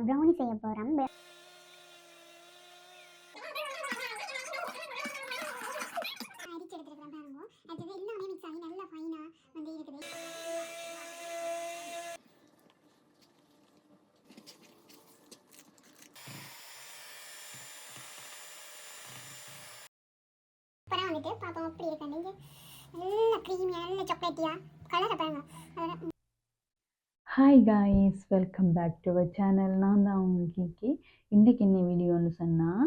Brownie செய்ய போகிறோம். அரிச்சு எடுத்துருக்கிறேன் பாருங்க. அடுத்தது எல்லாமே மிக்ஸ் ஆகி நல்லா ஃபைனாக வந்து இருக்குது. அப்புறம் வந்துட்டு பார்ப்போம் எப்படி இருக்காண்டு. நல்ல க்ரீமியாக நல்ல சாக்லேட்டியாக கலரை பாருங்க. அதில் hi guys, welcome back to our channel. நான் தான் உங்களுக்கு கீக்கி. இன்றைக்கு என்ன வீடியோன்னு சொன்னால்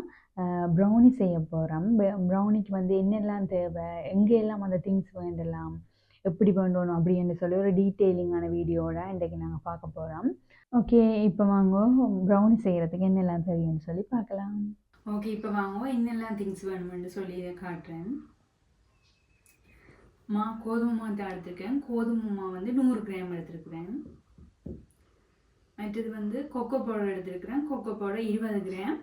ப்ரௌனி செய்ய போகிறோம். ப்ரௌனிக்கு வந்து என்னெல்லாம் தேவை, எங்கெல்லாம் அந்த திங்ஸ் வேண்டலாம், எப்படி வேண்டணும் அப்படின்னு சொல்லி ஒரு டீட்டெயிலிங்கான வீடியோட இன்றைக்கி நாங்கள் பார்க்க போகிறோம். ஓகே, இப்போ வாங்க ப்ரௌனி செய்கிறதுக்கு என்னெல்லாம் தேவைன்னு சொல்லி பார்க்கலாம். ஓகே, இப்போ வாங்க என்னெல்லாம் திங்ஸ் வேணுமென்று சொல்லி இதை காட்டுறேன். கோதுமை மாவு எடுத்துருக்கேன். கோதுமை மாவு வந்து 100 கிராம் எடுத்துருக்குறேன். மற்றது வந்து கொக்கோ பவுடர் எடுத்துருக்கிறேன். Cocoa powder 20 gram.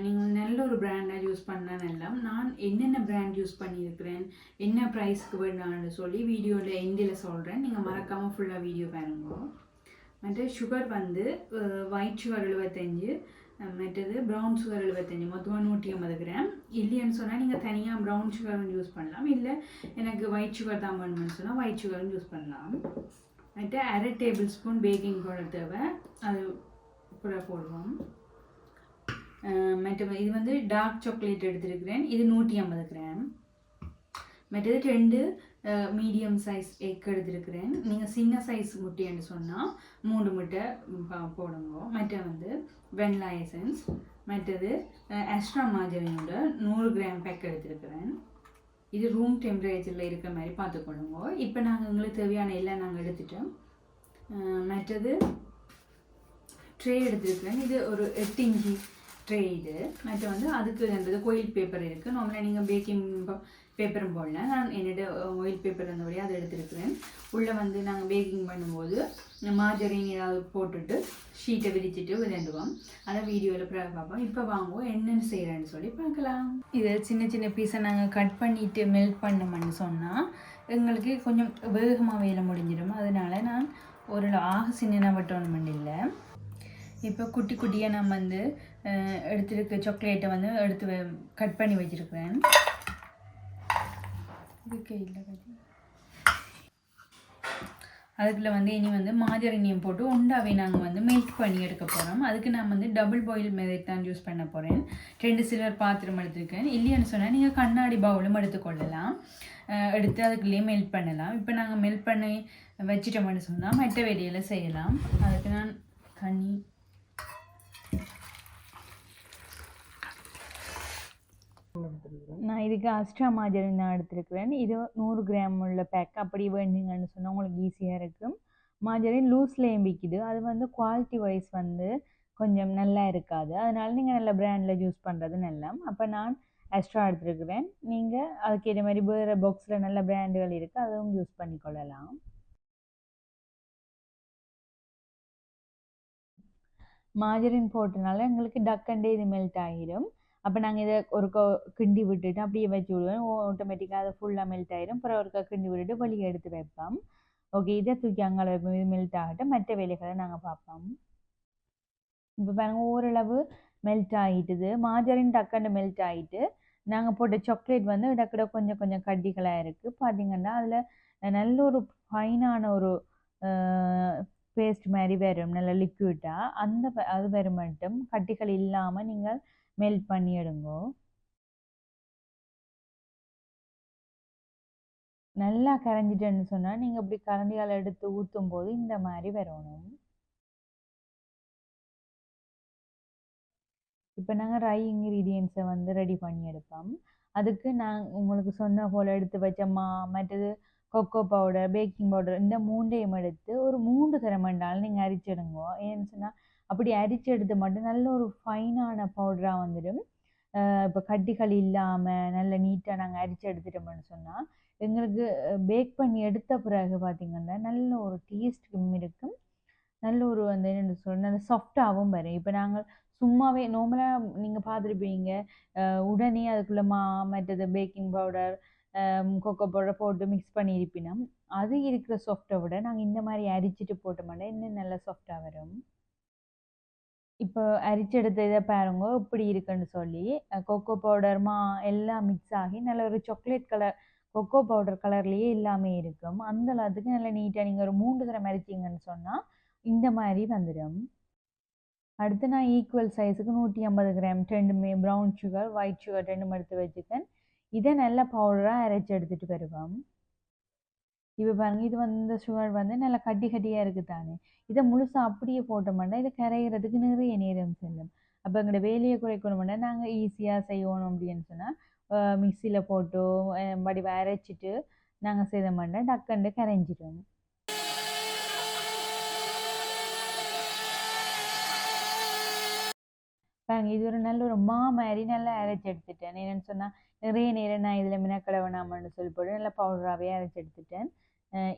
நீங்கள் நல்ல ஒரு பிராண்டாக யூஸ் பண்ணால் நல்லா. நான் என்னென்ன பிராண்ட் யூஸ் பண்ணியிருக்கிறேன், என்ன ப்ரைஸ்க்கு வேணான்னு சொல்லி வீடியோவில் எண்டில் சொல்கிறேன். நீங்கள் மறக்காமல் ஃபுல்லாக வீடியோ பாருங்க. மற்ற சுகர் வந்து ஒயிட் சுகர் 75, மற்றது ப்ரௌன் சுகர் 75, மொத்தமாக 150 கிராம். இல்லைன்னு சொன்னால் நீங்கள் தனியாக ப்ரௌன் சுகர் யூஸ் பண்ணலாம். இல்லை எனக்கு ஒயிட் சுகர் தான் வேணும்னு சொன்னால் ஒயிட் சுகரும் யூஸ் பண்ணலாம். மற்ற 1/2 டேபிள் ஸ்பூன் பேக்கிங் பவுடர் தேவை, அது கூட போடுவோம். மற்ற இது வந்து டார்க் சாக்லேட் எடுத்துருக்கிறேன், இது 150 கிராம். மற்றது 2 மீடியம் சைஸ் எக் எடுத்துருக்கிறேன். நீங்கள் சின்ன சைஸ் முட்டைன்னு சொன்னால் 3 முட்டை போடுங்க. மற்ற வந்து வெண்ணிலா எசன்ஸ், மற்றது எக்ஸ்ட்ரா மார்ஜரினோட 100 கிராம் பேக் எடுத்துருக்கிறேன். இது ரூம் டெம்பரேச்சரில் இருக்கிற மாதிரி பார்த்துக்கொள்ளுங்க. இப்போ நாங்கள் எங்களுக்கு தேவையான எல்லாம் நாங்கள் எடுத்துட்டோம். மற்றது ட்ரே எடுத்துருக்கிறேன். இது ஒரு 8 இன்ச்சி ட்ரே இது. மற்ற வந்து அதுக்கு என்பது கோயில் பேப்பர் இருக்குது. நார்மலாக நீங்கள் பேக்கிங் பேப்பரும் போடல, நான் என்னோட ஆயில் பேப்பர் இருந்தபடியே அதை எடுத்துருக்கிறேன். உள்ளே வந்து நாங்கள் பேக்கிங் பண்ணும்போது மார்ஜரின் ஏதாவது போட்டுட்டு ஷீட்டை விரிச்சிட்டு விளையாடுவோம். அதை வீடியோவில் பார்ப்போம். இப்போ வாங்குவோம் என்னென்னு செய்கிறேன்னு சொல்லி பார்க்கலாம். இதை சின்ன சின்ன பீஸை நாங்கள் கட் பண்ணிவிட்டு மெல்ட் பண்ணோம்னு சொன்னால் எங்களுக்கு கொஞ்சம் வேகமாக வேலை முடிஞ்சிடும். அதனால நான் ஒரு சின்ன வட்டணும் இல்லை. இப்போ குட்டி குட்டியாக நான் வந்து எடுத்துருக்க சாக்லேட்டை வந்து எடுத்து கட் பண்ணி வச்சுருக்கிறேன். அதுக்குள்ள வந்து இனி வந்து மாஜரினியம் போட்டு உண்டாவே நாங்கள் வந்து மெல்ட் பண்ணி எடுக்க போகிறோம். அதுக்கு நான் வந்து டபுள் பாயில் மெத்தட் தான் யூஸ் பண்ண போகிறேன். 2 சில்வர் பாத்திரம் எடுத்துருக்கேன். இல்லைன்னு சொன்னால் நீங்கள் கண்ணாடி பவுலும் எடுத்துக்கொள்ளலாம். எடுத்து அதுக்குள்ளேயே மெல்ட் பண்ணலாம். இப்போ நாங்கள் மெல்ட் பண்ணி வச்சிட்டோம்னு சொன்னால் மற்ற வேலையில் செய்யலாம். அதுக்கு நான் தண்ணி நான் இதுக்கு எக்ஸ்ட்ரா மார்ஜரின் தான் எடுத்துருக்கிறேன். இது 100 கிராம் உள்ள பேக். அப்படி வேணுங்கன்னு சொன்னால் உங்களுக்கு ஈஸியாக இருக்கும். மார்ஜரின் லூஸ்லேயும் விற்கிது. அது வந்து குவாலிட்டி வைஸ் வந்து கொஞ்சம் நல்லா இருக்காது. அதனால நீங்கள் நல்ல பிராண்டில் யூஸ் பண்ணுறது நல்லா. அப்போ நான் எக்ஸ்ட்ரா எடுத்துருக்குறேன். நீங்கள் அதுக்கேற்ற மாதிரி வேறு பாக்ஸில் நல்ல பிராண்டுகள் இருக்குது, அதுவும் யூஸ் பண்ணிக்கொள்ளலாம். மார்ஜரின் போட்டனால எங்களுக்கு டக்கண்டே இது மெல்ட் ஆகிடும். அப்போ நாங்கள் இதை ஒரு கிண்டி விட்டுட்டு அப்படியே வச்சு விடுவேன். ஆட்டோமேட்டிக்காக அதை ஃபுல்லாக மெல்ட் ஆகிடும். அப்புறம் ஒரு கிண்டி விட்டுட்டு வெளியே எடுத்து வைப்போம். ஓகே, இதை தூக்கி அங்கே வைப்போம். இது மெல்ட் ஆகட்டும். மற்ற வேலைகளை நாங்கள் பார்ப்போம். இப்போ பாருங்கள், ஓரளவு மெல்ட் ஆகிட்டுது. மார்ஜரின் டக்கண்டு மெல்ட் ஆகிட்டு நாங்கள் போட்ட சாக்லேட் வந்து இடக்கிட கொஞ்சம் கொஞ்சம் கட்டிகளாக இருக்குது. பார்த்தீங்கன்னா அதில் நல்ல ஒரு ஃபைனான ஒரு பேஸ்ட் மாதிரி வரும், நல்ல லிக்விட்டாக. அது வரும் மட்டும் கட்டிகள் இல்லாமல் நீங்கள் மெல்ட் பண்ணி எடுங்கோ. நல்லா கரைஞ்சிட்டேன்னு சொன்னால் நீங்கள் இப்படி கரண்டியால் எடுத்து ஊற்றும் போது இந்த மாதிரி வரணும். இப்போ நாங்கள் ரை இன்க்ரீடியன்ஸை வந்து ரெடி பண்ணி எடுப்போம். அதுக்கு நான் உங்களுக்கு சொன்ன போல் எடுத்து வச்ச மற்றது கொக்கோ பவுடர், பேக்கிங் பவுடர், இந்த 3ஐயும் எடுத்து ஒரு 3 தரம் வேண்டாலும் நீங்கள் அரிச்செடுங்க. ஏன்னு சொன்னால் அப்படி அரிச்சு எடுத்து மட்டும் நல்ல ஒரு ஃபைனான பவுடராக வந்துடும். இப்போ கட்டிகள் இல்லாமல் நல்ல நீட்டாக நாங்கள் அரிச்சு எடுத்துட்டோம்னு சொன்னால் எங்களுக்கு பேக் பண்ணி எடுத்த பிறகு பார்த்திங்கன்னா நல்ல ஒரு டேஸ்ட்டும் இருக்கும். நல்ல ஒரு அந்த என்ன சொல்ற நல்ல சாஃப்டாகவும் வரும். இப்போ நாங்கள் சும்மாவே நார்மலாக நீங்கள் பார்த்துருப்பீங்க, உடனே அதுக்குள்ளே மற்றது பேக்கிங் பவுடர், கொக்கோ பவுடர் போட்டு மிக்ஸ் பண்ணியிருப்பினோம். அது இருக்கிற சாஃப்டை விட நாங்கள் இந்த மாதிரி அரிச்சிட்டு போட்டோம்னா இன்னும் நல்லா சாஃப்டாக வரும். இப்போ அரிச்செடுத்த இதை பாருங்க இப்படி இருக்குன்னு சொல்லி கொக்கோ பவுடர் எல்லாம் மிக்ஸ் ஆகி நல்ல ஒரு சாக்லேட் கலர் கொக்கோ பவுடர் கலர்லேயே எல்லாமே இருக்கும். அந்த அளவுக்கு நல்லா நீட்டாக நீங்கள் ஒரு 3 தடவை அரிச்சிங்கன்னு சொன்னால் இந்த மாதிரி வந்துடும். அடுத்து நான் ஈக்குவல் சைஸுக்கு 150 கிராம் ரெண்டுமே ப்ரௌன் சுகர் ஒயிட் சுகர் ரெண்டும் எடுத்து வச்சுக்கேன். இதை நல்லா பவுடராக அரைச்சி எடுத்துகிட்டு வருவோம். இப்போ பாருங்க இது வந்து இந்த சுகர் வந்து நல்லா கட்டி கட்டியாக இருக்குது தானே. இதை முழுசாக அப்படியே போட்டோம்னா இதை கரைகிறதுக்கு நிறைய நேரம் செல்லும். அப்போ எங்களோட வேலையை குறைக்கணும்னா நாங்கள் ஈஸியாக செய்யணும் அப்படின்னு சொன்னால் மிக்சியில் போட்டு வடிவ அரைச்சிட்டு நாங்கள் செய்தோம்னா டக்குன்னு கரைஞ்சிடும். பாருங்க இது ஒரு நல்ல ஒரு மாதிரி நல்லா அரைச்சி எடுத்துட்டேன். என்னென்னு சொன்னால் நிறைய நேரம் நான் இதில் மினக்கடை வேணாமன்னு சொல்லி போட்டு நல்லா பவுடராகவே அரைச்சி எடுத்துட்டேன்.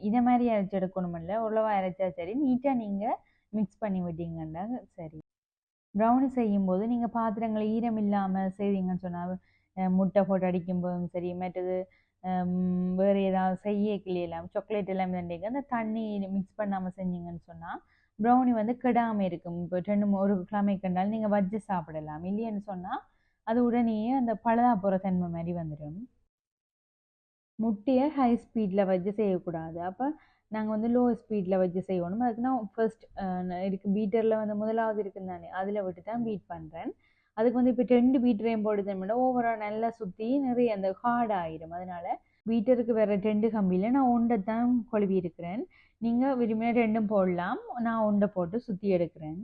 இதை மாதிரி அரைச்சி எடுக்கணும் இல்லை உழவா அரைச்சா சரி நீட்டாக நீங்கள் மிக்ஸ் பண்ணி விட்டீங்கன்னா சரி. ப்ரௌனி செய்யும்போது நீங்கள் பாத்திரங்களை ஈரம் இல்லாமல் செய்வீங்கன்னு சொன்னால் முட்டை போட்டு அடிக்கும்போதும் சரி மற்றது வேறு ஏதாவது செய்ய கிளியெல்லாம் சாக்லேட் எல்லாம் தண்டிங்க அந்த தண்ணி மிக்ஸ் பண்ணாமல் செஞ்சீங்கன்னு சொன்னால் ப்ரௌனி வந்து கெடாமல் இருக்கும். இப்போ 2 1 கிழமை கண்டாலும் நீங்கள் வச்சு சாப்பிடலாம். இல்லைன்னு சொன்னால் அது உடனே அந்த பழுதா போகிற தன்மை மாதிரி வந்துடும். முட்டையை ஹை ஸ்பீடில் வச்சு செய்யக்கூடாது. அப்போ நாங்கள் வந்து லோ ஸ்பீடில் வச்சு செய்யணும். அதுக்கு நான் ஃபர்ஸ்ட் இருக்கு பீட்டரில் வந்து முதலாவது இருக்குன்னு தானே அதில் விட்டு தான் பீட் பண்ணுறேன். அதுக்கு வந்து இப்போ 2 பீட்டரையும் போடுதோம்னா ஓவரால் நல்லா சுற்றி நிறைய அந்த ஹார்ட் ஆகிடும். அதனால் பீட்டருக்கு வேறு 2 கம்பியில் நான் ஒன்றை தான் கொழுவி இருக்கிறேன். நீங்கள் விரும்பினா 2ம் போடலாம். நான் ஒன்றை போட்டு சுற்றி எடுக்கிறேன்.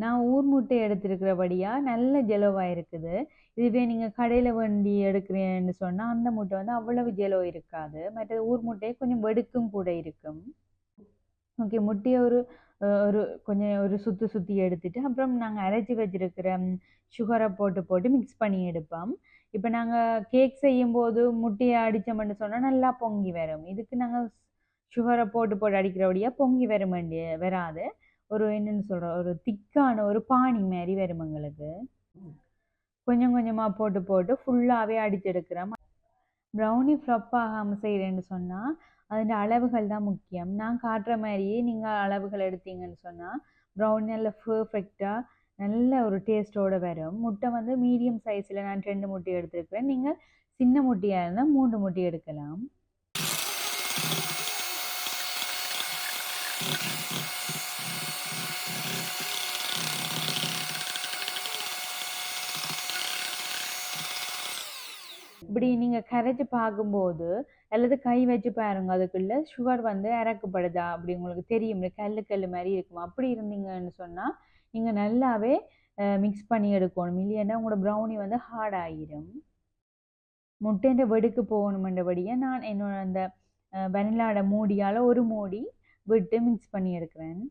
நான் ஊர் முட்டை எடுத்திருக்கிறபடியாக நல்ல ஜெலோவாக இருக்குது. இதுவே நீங்கள் கடையில் வண்டி எடுக்கிறேன்னு சொன்னால் அந்த முட்டை வந்து அவ்வளவு ஜெலோ இருக்காது. மற்றது ஊர் முட்டையை கொஞ்சம் வெடுக்கும் கூட இருக்கும். ஓகே முட்டையை ஒரு ஒரு கொஞ்சம் ஒரு சுற்றி எடுத்துட்டு அப்புறம் நாங்கள் அரைச்சி வச்சிருக்கிற சுகரை போட்டு மிக்ஸ் பண்ணி எடுப்போம். இப்போ நாங்கள் கேக் செய்யும்போது முட்டையை அடித்தோம்னு சொன்னால் நல்லா பொங்கி வரும். இதுக்கு நாங்கள் சுகரை போட்டு அடிக்கிறபடியாக பொங்கி வராது. ஒரு என்னன்னு சொல்கிறோம் ஒரு திக்கான ஒரு பானி மாதிரி வரும் எங்களுக்கு. கொஞ்சம் கொஞ்சமாக போட்டு ஃபுல்லாகவே அடிச்செடுக்கிறோம். ப்ரௌனி ஃப்ளப் ஆகாமல் செய்கிறேன்னு சொன்னால் அதோட அளவுகள் தான் முக்கியம். நான் காட்டுற மாதிரியே நீங்கள் அளவுகள் எடுத்தீங்கன்னு சொன்னால் ப்ரௌனி நல்ல பர்ஃபெக்டாக நல்ல ஒரு டேஸ்ட்டோடு வரும். முட்டை வந்து மீடியம் சைஸில் நான் 2 முட்டை எடுத்துருக்கிறேன். நீங்கள் சின்ன முட்டையாக இருந்தால் 3 முட்டை எடுக்கலாம். இப்படி நீங்கள் கரைச்சி பார்க்கும்போது அல்லது கை வச்சு பாருங்க அதுக்குள்ள சுகர் வந்து இறக்கப்படுதா அப்படி உங்களுக்கு தெரியும். கல் மாதிரி இருக்கும். அப்படி இருந்தீங்கன்னு சொன்னால் நீங்கள் நல்லாவே மிக்ஸ் பண்ணி எடுக்கணும். இல்லைன்னா உங்களோட ப்ரௌனி வந்து ஹார்ட் ஆகிடும். முட்டைன்ற வெடுக்கு போகணுமென்றபடியே நான் என்னோட அந்த வெனிலாவோட மூடியால் ஒரு மூடி விட்டு மிக்ஸ் பண்ணி எடுக்கிறேன்.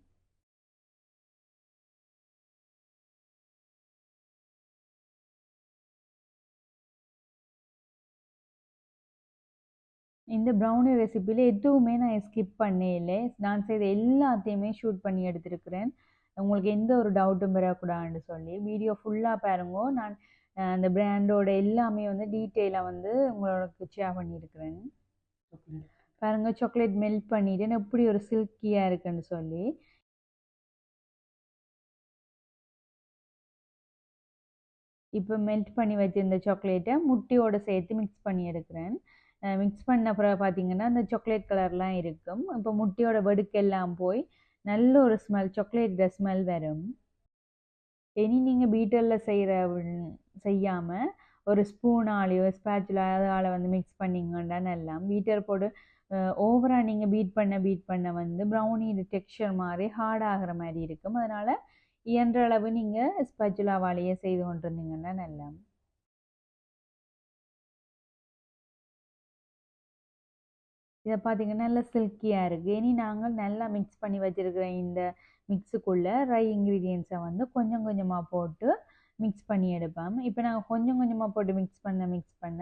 இந்த ப்ரௌனி ரெசிப்பியில் எதுவுமே நான் ஸ்கிப் பண்ணே இல்லை. நான் செய்த எல்லாத்தையுமே ஷூட் பண்ணி எடுத்திருக்கிறேன். உங்களுக்கு எந்த ஒரு டவுட்டும் வரக்கூடாதுன்னு சொல்லி வீடியோ ஃபுல்லாக பாருங்க. நான் அந்த பிராண்டோட எல்லாமே வந்து டீட்டெயிலாக வந்து உங்களுக்கு ஷேர் பண்ணியிருக்கிறேன். பாருங்கள் சாக்லேட் மெல்ட் பண்ணிவிட்டு எப்படி ஒரு சில்கியாக இருக்குன்னு சொல்லி. இப்போ மெல்ட் பண்ணி வச்சுருந்த சாக்லேட்டை முட்டையோடு சேர்த்து மிக்ஸ் பண்ணி எடுக்கிறேன். மிக்ஸ் பண்ண அப்புறம் பார்த்தீங்கன்னா அந்த சாக்லேட் கலர்லாம் இருக்கும். இப்போ முட்டையோட வெடுக்கெல்லாம் போய் நல்ல ஒரு ஸ்மெல் சாக்லேட் ஸ்மெல் வரும். இனி நீங்கள் பீட்டரில் செய்யாமல் ஒரு ஸ்பூனாலேயோ ஸ்பேச்சுலால வந்து மிக்ஸ் பண்ணிங்கன்னா நல்லா பீட்டர் போட்டு ஓவராக நீங்கள் பீட் பண்ண வந்து ப்ரௌனி டெக்ஸ்சர் மாதிரி ஹார்ட் ஆகிற மாதிரி இருக்கும். அதனால் இயன்ற அளவு நீங்கள் ஸ்பேச்சுலாவாலேயே செய்து கொண்டு இருந்தீங்கன்னா நல்லா. இதை பார்த்தீங்கன்னா நல்லா சில்கியாக இருக்குது. இனி நாங்கள் நல்லா மிக்ஸ் பண்ணி வச்சுருக்கிற இந்த மிக்ஸுக்குள்ளே ட்ரை இன்க்ரீடியன்ஸை வந்து கொஞ்சம் கொஞ்சமாக போட்டு மிக்ஸ் பண்ணி எடுப்போம். இப்போ நாங்கள் கொஞ்சம் கொஞ்சமாக போட்டு மிக்ஸ் பண்ண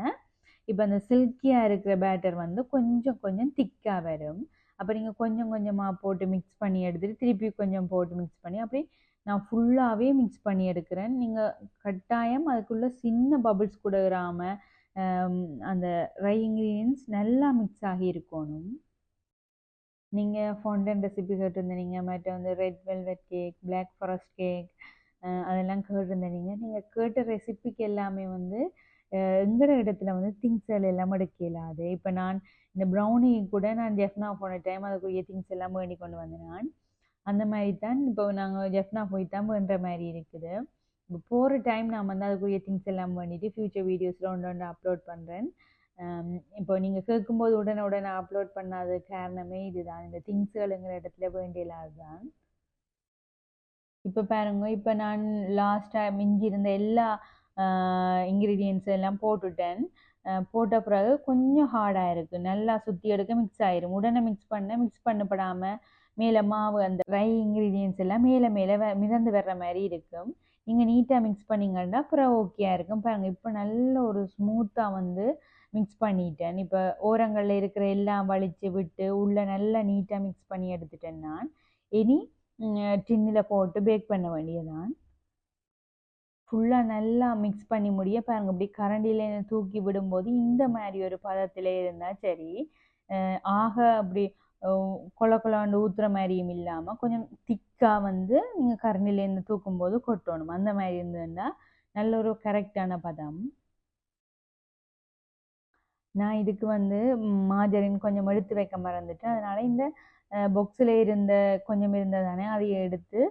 இப்போ அந்த சில்கியாக இருக்கிற பேட்டர் வந்து கொஞ்சம் திக்காக வரும். அப்போ நீங்கள் கொஞ்சம் கொஞ்சமாக போட்டு மிக்ஸ் பண்ணி எடுத்துகிட்டு திருப்பி கொஞ்சம் போட்டு மிக்ஸ் பண்ணி அப்படி நான் ஃபுல்லாகவே மிக்ஸ் பண்ணி எடுக்கிறேன். நீங்கள் கட்டாயம் அதுக்குள்ளே சின்ன பபிள்ஸ் கூட வராமல் அந்த ட்ரை இன்க்ரீடியன்ஸ் நல்லா மிக்ஸ் ஆகி இருக்கணும். நீங்கள் ஃபாண்டன் ரெசிபி கேட்டிருந்தீங்க, மற்ற வந்து red velvet cake, black forest cake, அதெல்லாம் கேட்டிருந்தீங்க. நீங்கள் கேட்ட ரெசிபிக்கு எல்லாமே வந்து எங்களோட இடத்துல வந்து திங்ஸ் எல்லாம் எடுக்க இயலாது. இப்போ நான் இந்த ப்ரௌனி கூட நான் ஜெஃப்னா போன டைம் அதுக்குரிய திங்ஸ் எல்லாம் வேண்டி கொண்டு வந்தேன். நான் அந்த மாதிரி தான் இப்போ நாங்கள் ஜெஃப்னா போய் தான் வேண்ட மாதிரி இருக்குது. இப்போ போகிற டைம் நான் வந்து அதுக்குரிய திங்ஸ் எல்லாம் வேண்டிட்டு ஃப்யூச்சர் வீடியோஸில் ஒன்று அப்லோட் பண்ணுறேன். இப்போ நீங்கள் கேட்கும்போது உடனே அப்லோட் பண்ணாத காரணமே இதுதான், இந்த திங்ஸுகளுங்கிற இடத்துல வேண்டியலாது தான். இப்போ பாருங்க, இப்போ நான் லாஸ்ட்டாக மிஞ்சி இருந்த எல்லா இன்க்ரீடியன்ஸ் எல்லாம் போட்டுட்டேன். போட்ட பிறகு கொஞ்சம் ஹார்டாக இருக்குது. நல்லா சுற்றி எடுக்க மிக்ஸ் ஆயிரும். உடனே மிக்ஸ் பண்ணப்படாமல் மேலே மாவு அந்த ட்ரை இன்க்ரீடியன்ஸ் எல்லாம் மேலே மிதந்து வர்ற மாதிரி இருக்கும். நீங்கள் நீட்டாக மிக்ஸ் பண்ணிங்கன்னா அப்புறம் ஓகேயா இருக்கும். பாருங்கள், இப்போ நல்ல ஒரு ஸ்மூத்தாக வந்து மிக்ஸ் பண்ணிட்டேன். இப்போ ஓரங்களில் இருக்கிற எல்லாம் வலிச்சு விட்டு உள்ளே நல்லா நீட்டாக மிக்ஸ் பண்ணி எடுத்துட்டேன். நான் இனி டின்னில் போட்டு பேக் பண்ண வேண்டியதான். ஃபுல்லாக நல்லா மிக்ஸ் பண்ணி முடிய பாருங்கள், இப்படி கரண்டியில் தூக்கி விடும்போது இந்த மாதிரி ஒரு பதத்தில் இருந்தால் சரி. ஆக அப்படி கொலாண்டு ஊற்றுற மாதிரியும் இல்லாமல் கொஞ்சம் திக்காக வந்து நீங்கள் கரண்டிலேருந்து தூக்கும்போது கொட்டணும். அந்த மாதிரி இருந்ததுன்னா நல்ல ஒரு கரெக்டான பதம். நான் இதுக்கு வந்து மாஜரின் கொஞ்சம் எடுத்து வைக்க மறந்துட்டேன். அதனால் இந்த பாக்ஸில் கொஞ்சம் இருந்ததானே அதையை எடுத்து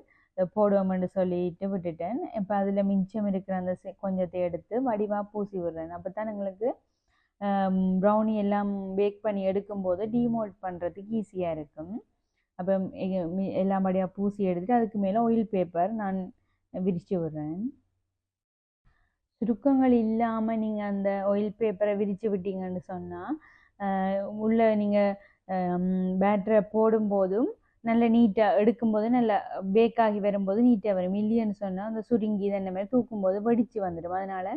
போடுவோம்னு சொல்லிட்டு விட்டுட்டேன். இப்போ அதில் மிச்சம் இருக்கிற அந்த கொஞ்சத்தை எடுத்து வடிவாக பூசி விடுறேன். அப்போ தான் எங்களுக்கு ப்ரௌனி எல்லாம் பேக் பண்ணி எடுக்கும்போது டீமோல்ட் பண்ணுறதுக்கு ஈஸியாக இருக்கும். அப்போ எல்லாம் வடிவாக பூசி எடுத்துட்டு அதுக்கு மேலே ஆயில் பேப்பர் நான் விரித்து விடுறேன். சுருக்கங்கள் இல்லாமல் நீங்கள் அந்த ஆயில் பேப்பரை விரித்து விட்டீங்கன்னு சொன்னால் உள்ளே நீங்கள் பேட்டரை போடும்போதும் நல்ல நீட்டாக எடுக்கும்போது நல்லா பேக்காகி வரும்போது நீட்டாக வரும். இல்லைன்னு சொன்னால் அந்த சுருங்கி இந்த மாதிரி தூக்கும்போது வெடித்து வந்துடும். அதனால்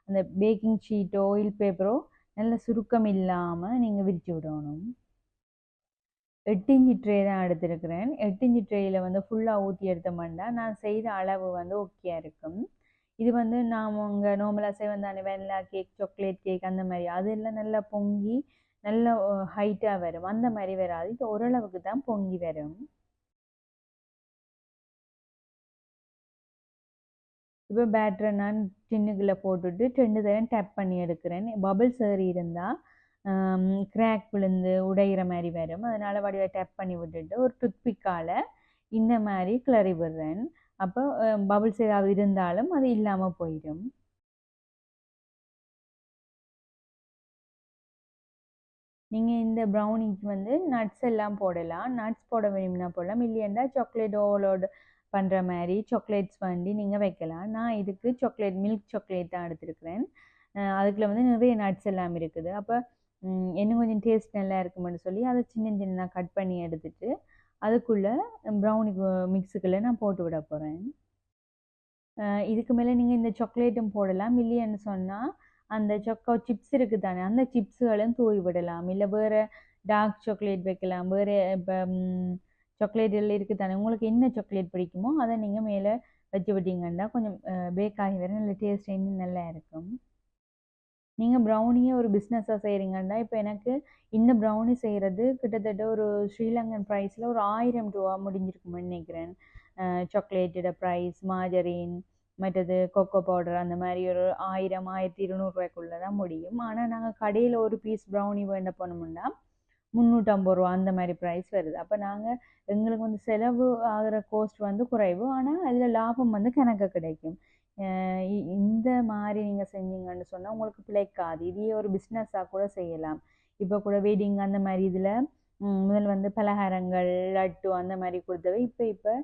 அந்த பேக்கிங் ஷீட்டோ ஆயில் பேப்பரோ நல்ல சுருக்கம் இல்லாமல் நீங்கள் விரித்து விடணும். 8 இன்ச்சு ட்ரே தான் எடுத்துருக்கிறேன். 8 இன்ச்சு ட்ரேயில் வந்து ஃபுல்லாக ஊற்றி எடுத்தோம்னா நான் செய்த அளவு வந்து ஓகேயா இருக்கும். இது வந்து நாம் உங்கள் நார்மலாக செய்வந்தானே வெனிலா கேக், சாக்லேட் கேக் அந்த மாதிரி அதெல்லாம் நல்லா பொங்கி நல்ல ஹைட்டாக வரும். அந்த மாதிரி வராது, இது ஓரளவுக்கு தான் பொங்கி வரும். இப்போ பேட்டரை நான் டின்னுக்குள்ளே போட்டுட்டு 2 தடவை டேப் பண்ணி எடுக்கிறேன். பபிள்ஸ் ஏறி இருந்தால் கிராக் விழுந்து உடையிற மாதிரி வரும். அதனால் வடிவாக டேப் பண்ணி விட்டுட்டு ஒரு டூத்பிக்கால் இந்த மாதிரி கிளறி விடுறேன். அப்போ பபிள்ஸ் ஏதாவது இருந்தாலும் அது இல்லாமல் போயிடும். நீங்கள் இந்த ப்ரௌனிக்கு வந்து நட்ஸ் எல்லாம் போடலாம். நட்ஸ் போட வேணும்னா போடலாம், இல்லையா சாக்லேட் ஓவர்லோட் பண்ணுற மாதிரி சாக்லேட்ஸ் வண்டி நீங்கள் வைக்கலாம். நான் இதுக்கு மில்க் சாக்லேட் தான் எடுத்துருக்கிறேன். அதுக்குள்ள வந்து நிறைய நட்ஸ் எல்லாம் இருக்குது. அப்போ இன்னும் கொஞ்சம் டேஸ்ட் நல்லா இருக்குமென்னு சொல்லி அதை சின்ன கட் பண்ணி எடுத்துட்டு அதுக்குள்ளே ப்ரௌனி மிக்ஸுக்குள்ளே நான் போட்டு விட போகிறேன். இதுக்கு மேலே நீங்கள் இந்த சாக்லேட்டும் போடலாம், இல்லைன்னு சொன்னால் அந்த சொக்கோ சிப்ஸ் இருக்குது தானே அந்த சிப்ஸுகளும் தூவி விடலாம். இல்லை வேறு டார்க் சாக்லேட் வைக்கலாம். வேறு இப்போ சாக்லேட்டில் இருக்குது தானே, உங்களுக்கு என்ன சாக்லேட் பிடிக்குமோ அதை நீங்கள் மேலே வச்சு விட்டீங்கன்னா கொஞ்சம் பேக் ஆகி வர நல்ல டேஸ்ட் இன்னும் நல்லா இருக்கும். நீங்கள் ப்ரௌனியை ஒரு பிஸ்னஸாக செய்கிறீங்கன்னா இப்போ எனக்கு இந்த ப்ரௌனி செய்கிறது கிட்டத்தட்ட ஒரு ஸ்ரீலங்கன் ப்ரைஸில் ஒரு 1000 ரூபா முடிஞ்சிருக்குமென்னு நினைக்கிறேன். சாக்லேட்டோட ப்ரைஸ், மாஜரின், மற்றது கொக்கோ பவுடர் அந்த மாதிரி ஒரு 1000-1200 ரூபாய்க்குள்ளே தான் முடியும். ஆனால் நாங்கள் கடையில் ஒரு பீஸ் ப்ரௌனி வேண்ட போனோம்னா 350 ரூபா அந்த மாதிரி ப்ரைஸ் வருது. அப்போ நாங்கள் எங்களுக்கு வந்து செலவு ஆகிற கோஸ்ட் வந்து குறைவு, ஆனால் அதில் லாபம் வந்து கணக்கு கிடைக்கும். இந்த மாதிரி நீங்கள் செஞ்சீங்கன்னு சொன்னால் உங்களுக்கு பிழைக்காது. இதையே ஒரு பிஸ்னஸாக கூட செய்யலாம். இப்போ கூட வெட்டிங் அந்த மாதிரி இதில் முதல் வந்து பலகாரங்கள், லட்டு அந்த மாதிரி கொடுத்தவை இப்போ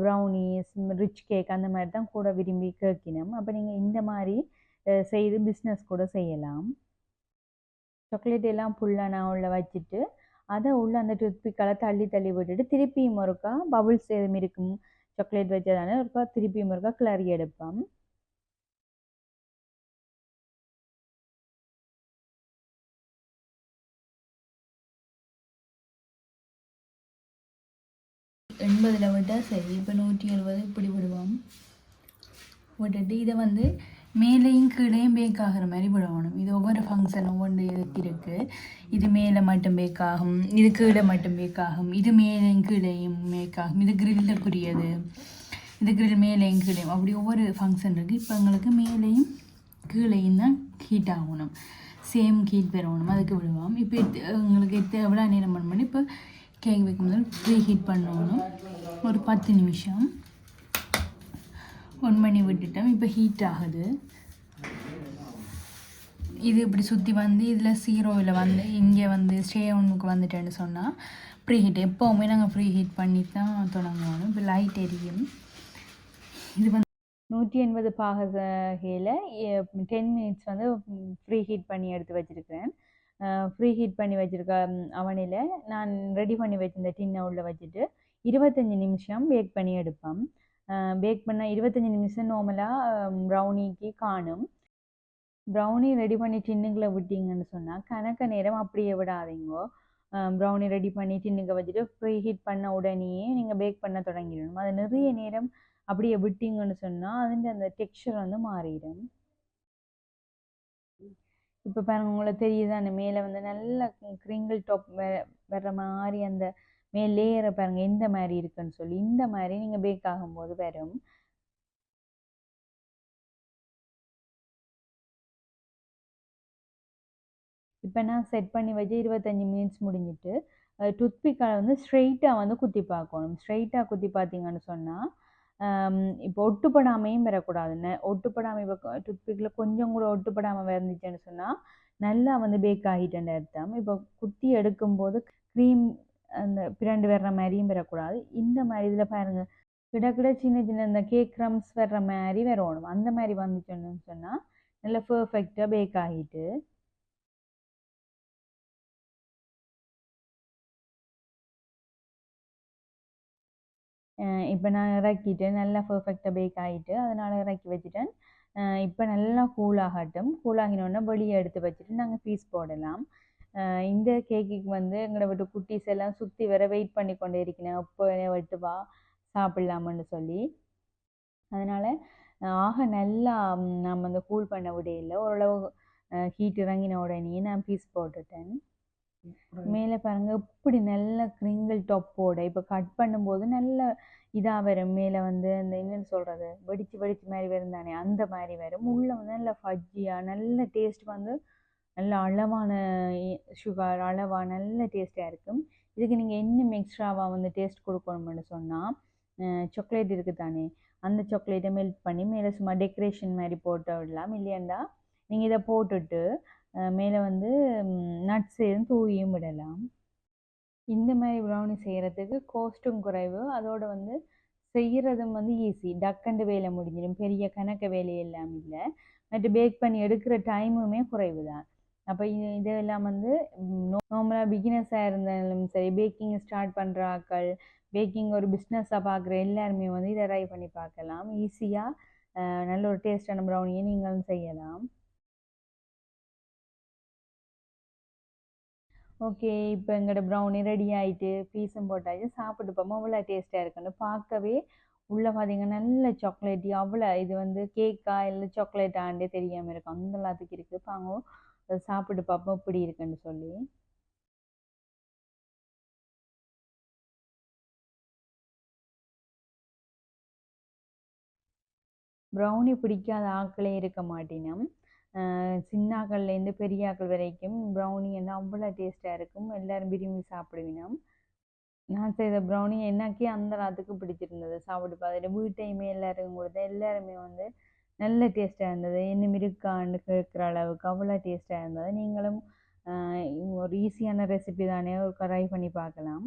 ப்ரௌனிஸ், ரிச் கேக் அந்த மாதிரி தான் கூட விரும்பி கேட்கணும். அப்போ நீங்கள் இந்த மாதிரி செய்து பிஸ்னஸ் கூட செய்யலாம். சாக்லேட் எல்லாம் ஃபுல்லாக நான் உள்ள வச்சுட்டு அதை உள்ள அந்த டூத்பிக்கால் தள்ளி விட்டுட்டு திருப்பியும் ஒருக்கா பபுள்ஸ் எதுவும் இருக்கும் சாக்லேட் வச்சதானே ஒருக்கா திருப்பியும் ஒருக்கா கிளறி எடுப்போம். எண்பதில் விட்டால் சரி. இப்போ 170 இப்படி விடுவோம். விட்டுட்டு இதை வந்து மேலேயும் கீழேயும் பேக் ஆகிற மாதிரி விடணும். இது ஒவ்வொரு ஃபங்க்ஷன் ஒவ்வொன்று இதுக்கு இருக்குது. இது மேலே மட்டும் பேக் ஆகும், இது கீழே மட்டும் பேக் ஆகும், இது மேலேயும் கீழேயும் பேக் ஆகும், இது கிரில்லுக்குரியது, இது கிரில் மேலேயும் கீழேயும், அப்படி ஒவ்வொரு ஃபங்க்ஷன் இருக்குது. இப்போ எங்களுக்கு மேலேயும் கீழேயும் தான் ஹீட் ஆகணும், சேம் ஹீட் பெறணும், அதுக்கு விடுவோம். இப்போ எங்களுக்கு எவ்வளோ நேரம் பண்ணணும், இப்போ கேக் வைக்கும் போது ப்ரீ ஹீட் பண்ணணும் ஒரு 10 நிமிஷம். 1 மணி விட்டுட்டோம். இப்போ ஹீட் ஆகுது. இது இப்படி சுற்றி வந்து இதில் 0வில் வந்து இங்கே வந்து ஸ்டே ஒன்றுக்கு வந்துட்டேன்னு சொன்னால் ப்ரீ ஹீட் எப்போவுமே நாங்கள் ப்ரீ ஹீட் பண்ணி தான் தொடங்குவோம். இப்போ லைட் எரியும். இது வந்து 180 பாகையில் 10 மினிட்ஸ் வந்து ஃப்ரீ ஹீட் பண்ணி எடுத்து வச்சுருக்கிறேன். ஃப்ரீ ஹீட் பண்ணி வச்சுருக்க அவனில் நான் ரெடி பண்ணி வச்சிருந்த டின்னை உள்ளே வச்சுட்டு 25 நிமிஷம் பேக் பண்ணி எடுப்பேன். பேக் பண்ண 25 நிமிஷம் நார்மலாக ப்ரௌனிக்கு காணும். ப்ரௌனி ரெடி பண்ணி டின்னுக்குள்ளே விட்டிங்கன்னு சொன்னால் கணக்க நேரம் அப்படியே விடாதீங்கோ. ப்ரௌனி ரெடி பண்ணி டின்னுக்கு வச்சுட்டு ப்ரீ ஹீட் பண்ண உடனேயே நீங்கள் பேக் பண்ண தொடங்கிடணும். அது நிறைய நேரம் அப்படியே விட்டிங்கன்னு சொன்னால் அதுൻ്റെ அந்த டெக்ஸ்சர் வந்து மாறிடும். இப்போ பாருங்கள், உங்களுக்கு தெரியுது அந்த மேலே வந்து நல்ல கிரிங்கிள் டாப் வர்ற மாதிரி அந்த மேல் லேயரை பாருங்கள் எந்த மாதிரி இருக்குன்னு சொல்லி. இந்த மாதிரி நீங்கள் பேக் ஆகும்போது வரும். இப்போ நான் செட் பண்ணி வச்சு 25 மினிட்ஸ் முடிஞ்சிட்டு டூத்பிக்கால் வந்து ஸ்ட்ரெயிட்டாக வந்து குத்தி பார்க்கணும். ஸ்ட்ரெயிட்டாக குத்தி பார்த்தீங்கன்னு சொன்னால் இப்போ ஒட்டுப்படாமையும் வரக்கூடாதுன்னு. ஒட்டுப்படாமல் இப்போ டூத்பிக்கில் கொஞ்சம் கூட ஒட்டுப்படாமல் வந்துச்சுன்னு சொன்னால் நல்லா வந்து பேக் ஆகிட்டேன்னு அர்த்தம். இப்போ குத்தி எடுக்கும்போது க்ரீம் அந்த பிரண்டு வர்ற மாதிரியும் வரக்கூடாது. இந்த மாதிரி இதில் பாருங்கள் கிட சின்ன சின்ன இந்த கேக் க்ரம்ஸ் வர்ற மாதிரி வரணும். அந்த மாதிரி வந்துச்சுன்னு சொன்னால் நல்லா பர்ஃபெக்டாக பேக் ஆகிட்டு. இப்போ நான் இறக்கிட்டேன். நல்லா பர்ஃபெக்டாக பேக் ஆகிட்டு அதனால் இறக்கி வச்சுட்டேன். இப்போ நல்லா கூலாகட்டும். கூலாகினோடனே வெளியே எடுத்து வச்சுட்டு நாங்கள் பீஸ் போடலாம். இந்த கேக்குக்கு வந்து எங்களை விட்டு குட்டீஸ் எல்லாம் சுற்றி வர வெயிட் பண்ணி கொண்டே இருக்கிறேன், எப்போ விட்டு வா சாப்பிட்லாமன்னு சொல்லி. அதனால் ஆக நல்லா நம்ம அந்த கூல் பண்ண விடையில ஓரளவு ஹீட் இறங்கின உடனே நான் பீஸ் போட்டுட்டேன். மேலே பாருங்கள் இப்படி நல்ல கிரிங்கிள் டாப்போட இப்போ கட் பண்ணும்போது நல்ல இதாக வரும். மேலே வந்து அந்த என்னென்னு சொல்கிறது வெடிச்சு மாதிரி வரும் தானே, அந்த மாதிரி வரும். உள்ளே வந்து நல்ல ஃபஜ்ஜியாக நல்ல டேஸ்ட் வந்து நல்ல அளவான சுகர் அளவாக நல்ல டேஸ்ட்டாக இருக்கும். இதுக்கு நீங்கள் இன்னும் எக்ஸ்ட்ராவாக வந்து டேஸ்ட் கொடுக்கணும்னு சொன்னால் சாக்லேட் இருக்குது தானே, அந்த சாக்லேட்டை மெல்ட் பண்ணி மேலே சும்மா டெக்கரேஷன் மாதிரி போட்டு விடலாம். இல்லையாண்டா நீங்கள் இதை போட்டுட்டு மேலே வந்து நட்ஸ் எதுவும் தூவியும் விடலாம். இந்த மாதிரி ப்ரௌனி செய்கிறதுக்கு காஸ்ட்டும் குறைவு, அதோடு வந்து செய்கிறதும் வந்து ஈஸி. டக்கண்டு வேலை முடிஞ்சிடும், பெரிய கணக்கு வேலையெல்லாம் இல்லை. மற்ற பேக் பண்ணி எடுக்கிற டைமுமே குறைவு தான். அப்போ இதெல்லாம் வந்து நார்மலாக பிகினர்ஸாக இருந்தாலும் சரி, பேக்கிங் ஸ்டார்ட் பண்ணுற ஆக்கள், பேக்கிங் ஒரு பிஸ்னஸாக பார்க்குற எல்லாருமே வந்து இதை ட்ரை பண்ணி பார்க்கலாம். ஈஸியாக நல்ல ஒரு டேஸ்டான ப்ரௌனியை நீங்களும் செய்யலாம். ஓகே, இப்போ எங்களோட ப்ரௌனி ரெடி ஆகிட்டு பீஸும் போட்டாச்சு. சாப்பிட்டு போவோம். அவ்வளோ டேஸ்ட்டாக இருக்குன்னு பார்க்கவே உள்ளே பார்த்தீங்கன்னா நல்ல சாக்லேட்டி. அவ்வளோ இது வந்து கேக்கா இல்லை சாக்லேட்டாண்டே தெரியாமல் இருக்கும், அந்த எல்லாத்துக்கு இருக்குது. பாங்க சாப்பிட்டு பார்ப்போம் இப்படி இருக்குன்னு சொல்லி. ப்ரௌனி பிடிக்காத ஆக்களே இருக்க மாட்டினோம். சின்ன ஆக்கள்லேருந்து பெரிய ஆக்கள் வரைக்கும் ப்ரௌனி வந்து அவ்வளோ டேஸ்ட்டாக இருக்கும். எல்லோரும் விரும்பி சாப்பிடுவினோம். நான் செய்த ப்ரௌனி எனக்கே அந்த ராத்துக்கு பிடிச்சிருந்தது. சாப்பிட்டு பார்த்துட்டு வீட்டையுமே எல்லாருக்கும் கொடுத்தேன். எல்லாருமே வந்து நல்ல டேஸ்ட்டாக இருந்தது. இன்னும் இருக்கான்னு கேட்குற அளவுக்கு அவ்வளோ டேஸ்ட்டாக இருந்தது. நீங்களும் ஒரு ஈஸியான ரெசிபி தானே, ஒரு ட்ரை பண்ணி பார்க்கலாம்.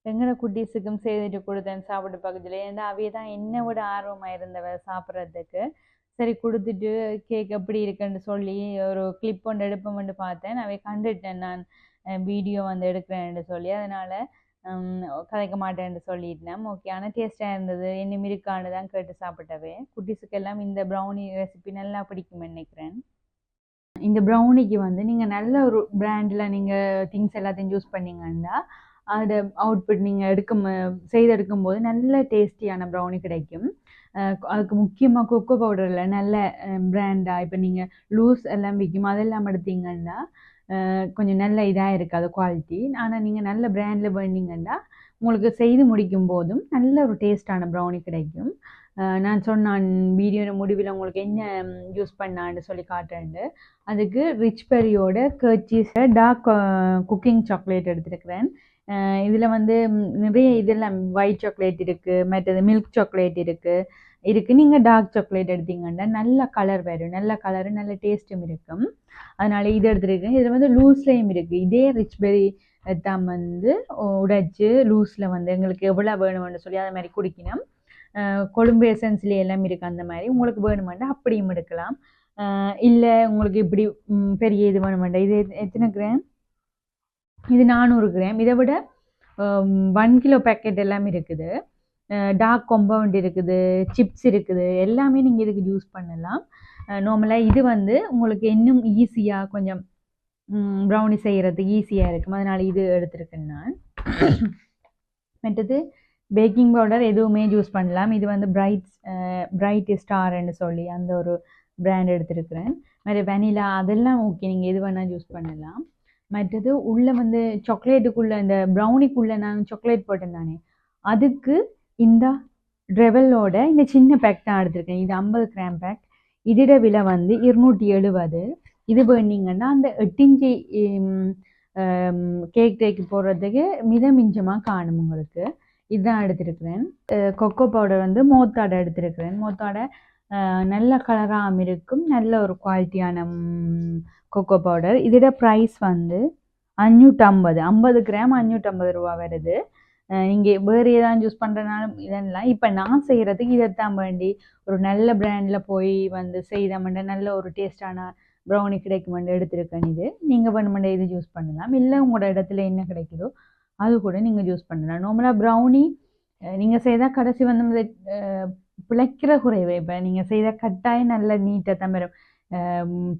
எங்களோட குட்டீஸுக்கும் செய்துட்டு கொடுத்தேன் சாப்பிட்டு பக்கத்தில். ஏன்னா அவைய தான் என்னை விட ஆர்வமாக இருந்தவ சாப்பிட்றதுக்கு. சரி கொடுத்துட்டு கேக் எப்படி இருக்குன்னு சொல்லி ஒரு கிளிப் ஒன்று எடுப்போம்னு பார்த்தேன். அவை கண்டுட்டேன் நான் வீடியோ வந்து எடுக்கிறேன்னு சொல்லி. அதனால் கதைக்க மாட்டேன்னு சொல்லிட்டேன். ஓகே, ஆனால் டேஸ்ட்டாக இருந்தது. இன்னும் இருக்கான்னு தான் கேட்டு சாப்பிட்டவே. குட்டீஸுக்கெல்லாம் இந்த ப்ரௌனி ரெசிபி நல்லா பிடிக்கும்னு நினைக்கிறேன். இந்த ப்ரௌனிக்கு வந்து நீங்கள் நல்ல ஒரு பிராண்டில் நீங்கள் திங்ஸ் எல்லாத்தையும் யூஸ் பண்ணிங்கன்னா அதோட அவுட்புட் நீங்கள் செய்தெடுக்கும் போது நல்ல டேஸ்டியான ப்ரௌனி கிடைக்கும். அதுக்கு முக்கியமாக கொக்கோ பவுடரில் நல்ல பிராண்டாக இப்போ நீங்கள் லூஸ் எல்லாம் விற்கும் அதெல்லாம் எடுத்தீங்கன்னா கொஞ்சம் நல்ல இதாக இருக்காது குவாலிட்டி. ஆனால் நீங்கள் நல்ல பிராண்டில் பண்ணீங்கன்னா உங்களுக்கு செய்து முடிக்கும் போதும் நல்ல ஒரு டேஸ்டான ப்ரௌனி கிடைக்கும். நான் சொன்னான் வீடியோ முடிவில் உங்களுக்கு என்ன யூஸ் பண்ணான்னு சொல்லி காட்டுறேன். அதுக்கு ரிச் பெரியோட கர்ச்சீஸ் டார்க் குக்கிங் சாக்லேட் எடுத்துருக்கிறேன். இதில் வந்து நிறைய இதெல்லாம் ஒயிட் சாக்லேட் இருக்குது, மற்றது மில்க் சாக்லேட் இருக்குது. நீங்கள் டார்க் சாக்லேட் எடுத்தீங்கன்னா நல்ல கலர் வரும், நல்ல கலரு நல்ல டேஸ்ட்டும் இருக்கும். அதனால் இது எடுத்துருக்கேன். இதில் வந்து லூஸ்லேயும் இருக்குது. இதே ரிச் பெரி தான் வந்து உடைச்சி லூஸில் வந்து எங்களுக்கு எவ்வளோ வேணும்னு சொல்லி அது மாதிரி குடிக்கணும். கொழும்பு எசன்ஸ்லேயே எல்லாம் இருக்குது. அந்த மாதிரி உங்களுக்கு வேணுமெண்டா அப்படியும் எடுக்கலாம். இல்லை உங்களுக்கு இப்படி பெரிய இது வேணுமெண்டா இது எத்தனை கிராம், இது 400 கிராம். இதை விட 1 கிலோ பேக்கெட் எல்லாமே இருக்குது. டார்க் காம்பவுண்ட் இருக்குது, சிப்ஸ் இருக்குது, எல்லாமே நீங்கள் இதுக்கு யூஸ் பண்ணலாம். நார்மலாக இது வந்து உங்களுக்கு இன்னும் ஈஸியாக கொஞ்சம் ப்ரௌனி செய்கிறதுக்கு ஈஸியாக இருக்கும். அதனால் இது எடுத்துருக்கேன் நான். மற்றது பேக்கிங் பவுடர் எதுவுமே யூஸ் பண்ணலாம். இது வந்து பிரைட் ஸ்டார்ன்னு சொல்லி அந்த ஒரு பிராண்ட் எடுத்துருக்கிறேன். மாதிரி வெனிலா அதெல்லாம் ஓகே, நீங்கள் எது வேணால் யூஸ் பண்ணலாம். மற்றது உள்ளே வந்து சாக்லேட்டுக்குள்ளே இந்த ப்ரௌனிக்குள்ளே நான் சாக்லேட் போட்டிருந்தானே அதுக்கு இந்த ட்ரெவலோட இந்த சின்ன பேக் தான் எடுத்திருக்கேன். இது 50 கிராம் பேக். இதோட விலை வந்து 270. இது பண்ணிங்கன்னா அந்த 8 இன்ச்சு கேக் போடுறதுக்கு மிதமிஞ்சமாக காணும் உங்களுக்கு. இதுதான் எடுத்திருக்கிறேன். கொக்கோ பவுடர் வந்து மோத்தாடை எடுத்திருக்கிறேன். மோத்தாடை நல்ல கலராகவும் இருக்கும், நல்ல ஒரு குவாலிட்டியான கொக்கோ பவுடர். இதோட ப்ரைஸ் வந்து 550, 50 கிராம் 550 ரூபா வருது. நீங்கள் வேறு ஏதாவது யூஸ் பண்ணுறனாலும் இதெல்லாம் இப்போ நான் செய்கிறதுக்கு இதைத்தான் வேண்டி ஒரு நல்ல பிராண்டில் போய் வந்து செய்தோம்னா நல்ல ஒரு டேஸ்டான ப்ரௌனி கிடைக்குமெண்டு எடுத்துருக்கேன். இது நீங்கள் வேணுமெண்டா இது யூஸ் பண்ணலாம். இல்லை உங்களோட இடத்துல என்ன கிடைக்குதோ அது கூட நீங்கள் யூஸ் பண்ணலாம். நார்மலாக ப்ரௌனி நீங்கள் செய்தால் கடைசி வந்து பிழைக்கிற குறைவு. இப்போ நீங்கள் செய்தால் கட்டாயம் நல்ல நீட்டாக தான் வரும்.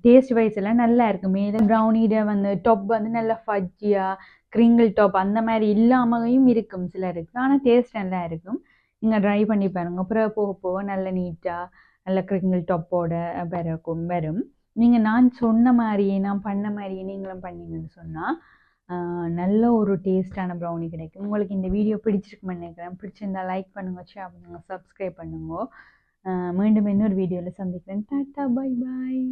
டேஸ்ட் வைஸ் எல்லாம் நல்லா இருக்கும். மேலே ப்ரௌனியோட வந்து டாப் வந்து நல்லா ஃபஜ்ஜியாக கிரிங்கிள் டாப் அந்த மாதிரி இல்லாமையும் இருக்கும் சிலருக்கு. ஆனால் டேஸ்ட் நல்லா இருக்கும். நீங்கள் ட்ரை பண்ணி பாருங்கள். அப்புறம் போக போக நல்ல நீட்டாக நல்ல கிரிங்கிள் டாப்போட வரும். நீங்கள் நான் சொன்ன மாதிரியே நான் பண்ண மாதிரியே நீங்களும் பண்ணீங்கன்னு சொன்னால் நல்ல ஒரு டேஸ்டான ப்ரௌனி கிடைக்கும். உங்களுக்கு இந்த வீடியோ பிடிச்சிருக்குமென்னு நினைக்கிறேன். பிடிச்சிருந்தா லைக் பண்ணுங்கள், ஷேர் பண்ணுங்கள், சப்ஸ்கிரைப் பண்ணுங்க. மீண்டும் இன்னொரு வீடியோவில் சந்திக்கிறேன். Tata, bye bye.